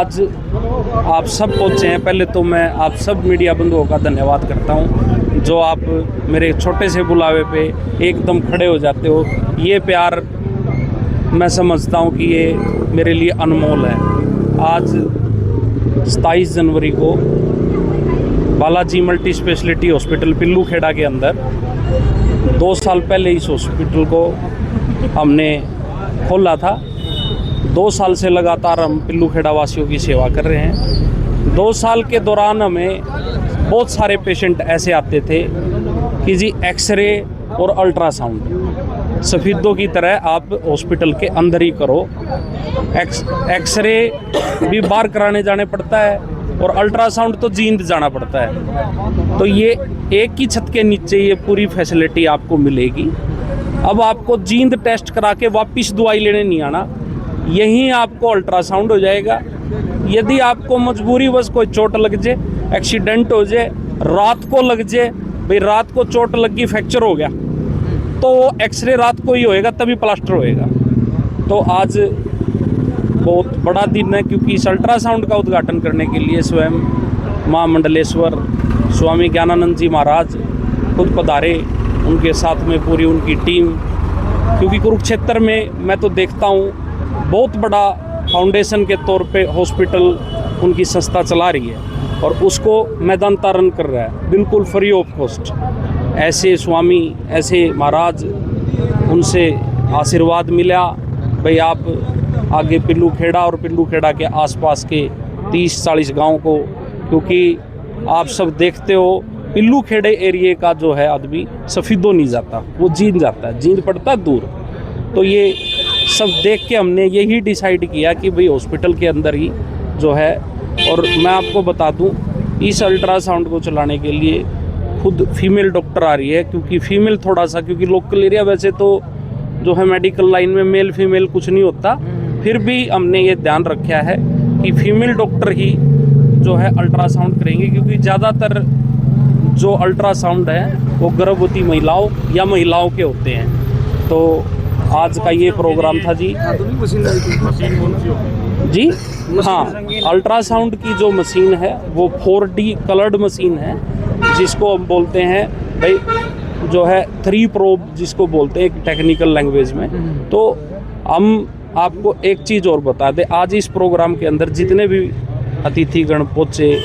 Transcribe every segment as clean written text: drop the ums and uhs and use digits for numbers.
आज आप सब पहुँचे हैं। पहले तो मैं आप सब मीडिया बंधुओं का धन्यवाद करता हूँ जो आप मेरे छोटे से बुलावे पे एकदम खड़े हो जाते हो। ये प्यार मैं समझता हूँ कि ये मेरे लिए अनमोल है। आज 27 जनवरी को बालाजी मल्टी स्पेशलिटी हॉस्पिटल पिल्लू खेड़ा के अंदर 2 साल पहले इस हॉस्पिटल को हमने खोला था। 2 साल से लगातार हम पिल्लू खेड़ा वासियों की सेवा कर रहे हैं। 2 साल के दौरान हमें बहुत सारे पेशेंट ऐसे आते थे कि जी एक्सरे और अल्ट्रासाउंड सफेदों की तरह आप हॉस्पिटल के अंदर ही करो। एक्सरे भी बाहर कराने जाने पड़ता है और अल्ट्रासाउंड तो जींद जाना पड़ता है। तो ये एक ही छत के नीचे ये पूरी फैसिलिटी आपको मिलेगी। अब आपको जींद टेस्ट करा के वापस दवाई लेने नहीं आना, यहीं आपको अल्ट्रासाउंड हो जाएगा। यदि आपको मजबूरी बस कोई चोट लग जाए, एक्सीडेंट हो जाए, रात को लग जाए, भाई रात को चोट लगी फ्रैक्चर हो गया, तो एक्सरे रात को ही होएगा, तभी प्लास्टर होएगा। तो आज बहुत बड़ा दिन है क्योंकि इस अल्ट्रासाउंड का उद्घाटन करने के लिए स्वयं माँ मंडलेश्वर स्वामी ज्ञानानंद जी महाराज खुद पधारे, उनके साथ में पूरी उनकी टीम। क्योंकि कुरुक्षेत्र में मैं तो देखता हूँ बहुत बड़ा फाउंडेशन के तौर पे हॉस्पिटल उनकी संस्था चला रही है और उसको मैदानतारण कर रहा है बिल्कुल फ्री ऑफ कॉस्ट। ऐसे स्वामी, ऐसे महाराज, उनसे आशीर्वाद मिला भाई आप आगे पिल्लू खेड़ा और पिल्लू खेड़ा के आसपास के 30-40 गाँव को, क्योंकि आप सब देखते हो पिल्लू खेड़े एरिए का जो है आदमी सफेदों नहीं जाता, वो जींद जाता है, जींद पड़ता है दूर। तो ये सब देख के हमने यही डिसाइड किया कि भाई हॉस्पिटल के अंदर ही जो है। और मैं आपको बता दूं इस अल्ट्रासाउंड को चलाने के लिए खुद फीमेल डॉक्टर आ रही है, क्योंकि फीमेल थोड़ा सा, क्योंकि लोकल एरिया वैसे तो जो है मेडिकल लाइन में मेल फीमेल कुछ नहीं होता, फिर भी हमने ये ध्यान रखा है कि फीमेल डॉक्टर ही जो है अल्ट्रासाउंड करेंगे, क्योंकि ज़्यादातर जो अल्ट्रासाउंड है वो गर्भवती महिलाओं या महिलाओं के होते हैं। तो आज का ये प्रोग्राम था जी। जी हाँ, अल्ट्रासाउंड की जो मशीन है वो 4D कलर्ड मशीन है, जिसको हम बोलते हैं भाई जो है 3 प्रोब जिसको बोलते हैं एक टेक्निकल लैंग्वेज में। तो हम आपको एक चीज़ और बता दें, आज इस प्रोग्राम के अंदर जितने भी अतिथिगण पहुँचे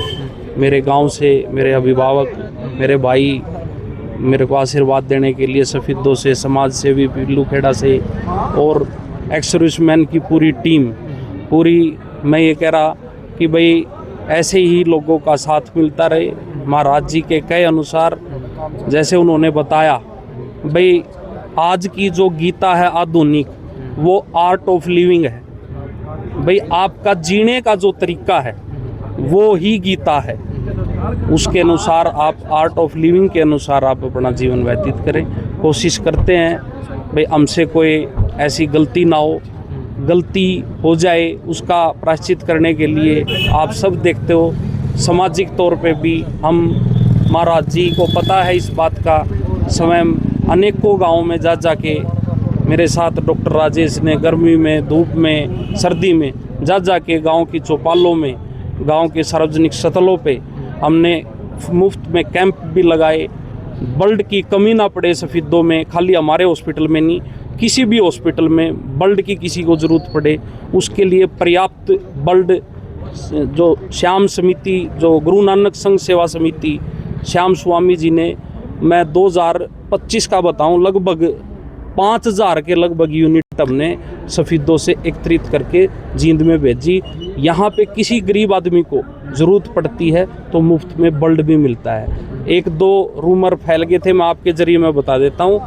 मेरे गांव से, मेरे अभिभावक, मेरे भाई, मेरे को आशीर्वाद देने के लिए सफेदों से, समाज सेवी पिल्लू खेड़ा से और एक्स-सर्विसमैन की पूरी टीम, पूरी मैं ये कह रहा कि भाई ऐसे ही लोगों का साथ मिलता रहे। महाराज जी के कहे अनुसार जैसे उन्होंने बताया भाई आज की जो गीता है आधुनिक, वो आर्ट ऑफ लिविंग है। भाई आपका जीने का जो तरीका है वो ही गीता है, उसके अनुसार आप आर्ट ऑफ लिविंग के अनुसार आप अपना जीवन व्यतीत करें। कोशिश करते हैं भाई हमसे कोई ऐसी गलती ना हो, गलती हो जाए उसका प्रायश्चित करने के लिए आप सब देखते हो सामाजिक तौर पे भी हम, महाराज जी को पता है इस बात का, स्वयं अनेकों गाँव में जा के मेरे साथ डॉक्टर राजेश ने गर्मी में, धूप में, सर्दी में जा के गाँव की चौपालों में, गांव के सार्वजनिक स्थलों पे हमने मुफ्त में कैंप भी लगाए। ब्लड की कमी ना पड़े सफेदों में, खाली हमारे हॉस्पिटल में नहीं, किसी भी हॉस्पिटल में ब्लड की किसी को ज़रूरत पड़े उसके लिए पर्याप्त ब्लड जो श्याम समिति, जो गुरु नानक संघ सेवा समिति श्याम स्वामी जी ने, मैं 2025 का बताऊं, लगभग 5000 के लगभग यूनिट हमने सफेदों से एकत्रित करके जींद में भेजी। यहाँ पे किसी गरीब आदमी को ज़रूरत पड़ती है तो मुफ्त में ब्लड भी मिलता है। 1-2 रूमर फैल गए थे, मैं आपके ज़रिए मैं बता देता हूँ।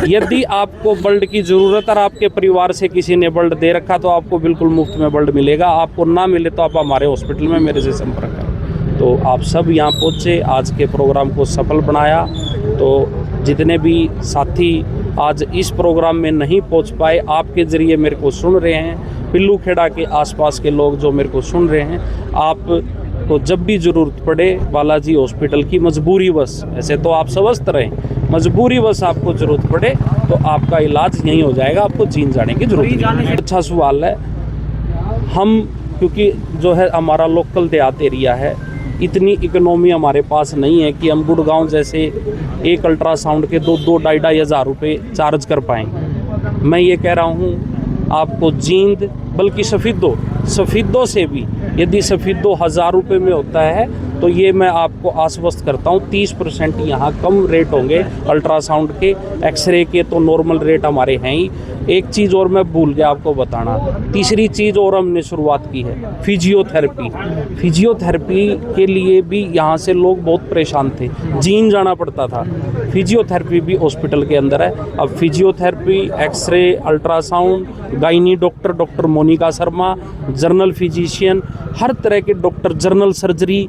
यदि आपको ब्लड की ज़रूरत और आपके परिवार से किसी ने ब्लड दे रखा तो आपको बिल्कुल मुफ्त में ब्लड मिलेगा। आपको ना मिले तो आप हमारे हॉस्पिटल में मेरे से संपर्क करें। तो आप सब यहाँ पहुँचे, आज के प्रोग्राम को सफल बनाया। तो जितने भी साथी आज इस प्रोग्राम में नहीं पहुंच पाए, आपके ज़रिए मेरे को सुन रहे हैं, पिल्लू खेड़ा के आसपास के लोग जो मेरे को सुन रहे हैं, आपको जब भी ज़रूरत पड़े बालाजी हॉस्पिटल की मजबूरी बस, ऐसे तो आप स्वस्थ रहें, मजबूरी बस आपको ज़रूरत पड़े तो आपका इलाज यहीं हो जाएगा, आपको जींद जाने की ज़रूरत नहीं। अच्छा सवाल है। हम क्योंकि जो है हमारा लोकल देहात एरिया है, इतनी इकोनॉमी हमारे पास नहीं है कि हम गुड़गांव जैसे एक अल्ट्रासाउंड के 2-2 हज़ार रुपये चार्ज कर पाएँ। मैं ये कह रहा हूँ आपको जींद, बल्कि सफ़ीदों से भी, यदि सफ़ीदों 1000 रुपये में होता है तो ये मैं आपको आश्वस्त करता हूँ 30% यहाँ कम रेट होंगे अल्ट्रासाउंड के। एक्सरे के तो नॉर्मल रेट हमारे हैं ही। एक चीज़ और मैं भूल गया आपको बताना, तीसरी चीज़ और हमने शुरुआत की है फिजियोथेरेपी। फिजियोथेरेपी के लिए भी यहाँ से लोग बहुत परेशान थे, जींद जाना पड़ता था। फिजियोथेरेपी भी हॉस्पिटल के अंदर है। अब physiotherapy, x ray, ultrasound, gynae doctor Monika Sharma, general physician, हर तरह के डॉक्टर, जनरल सर्जरी,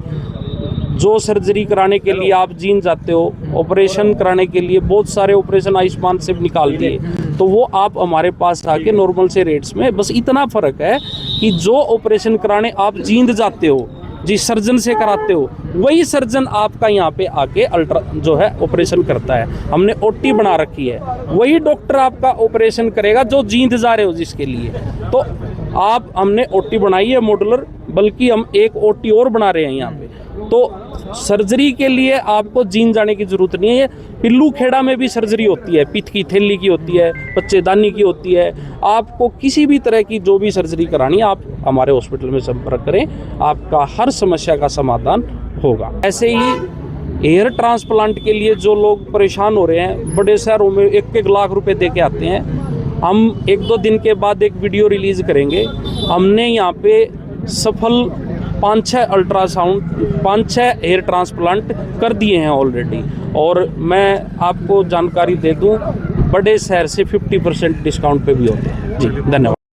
जो सर्जरी कराने के लिए आप जींद जाते हो, ऑपरेशन कराने के लिए बहुत सारे ऑपरेशन आयुष्मान से निकाल दिए, तो वो आप हमारे पास आके नॉर्मल से रेट्स में, बस इतना फ़र्क है कि जो ऑपरेशन कराने आप जींद जाते हो, जिस सर्जन से कराते हो, वही सर्जन आपका यहाँ पे आके अल्ट्रा जो है ऑपरेशन करता है। हमने ओटी बना रखी है, वही डॉक्टर आपका ऑपरेशन करेगा जो जींद जा रहे हो जिसके लिए। तो आप, हमने ओटी बनाई है मॉडुलर, बल्कि हम एक ओटी और बना रहे हैं यहाँ पे। तो सर्जरी के लिए आपको जींद जाने की ज़रूरत नहीं है। पिल्लू खेड़ा में भी सर्जरी होती है, पित्त की थैली की होती है, बच्चेदानी की होती है। आपको किसी भी तरह की जो भी सर्जरी करानी है, आप हमारे हॉस्पिटल में संपर्क करें, आपका हर समस्या का समाधान होगा। ऐसे ही हेयर ट्रांसप्लांट के लिए जो लोग परेशान हो रहे हैं, बड़े शहरों में 1-1 लाख रुपए दे के आते हैं। हम 1-2 दिन के बाद एक वीडियो रिलीज़ करेंगे। हमने यहाँ पे सफल 5-6 अल्ट्रासाउंड, 5-6 हेयर ट्रांसप्लांट कर दिए हैं ऑलरेडी। और मैं आपको जानकारी दे दूं, बड़े शहर से 50% डिस्काउंट पे भी होते हैं। जी, धन्यवाद।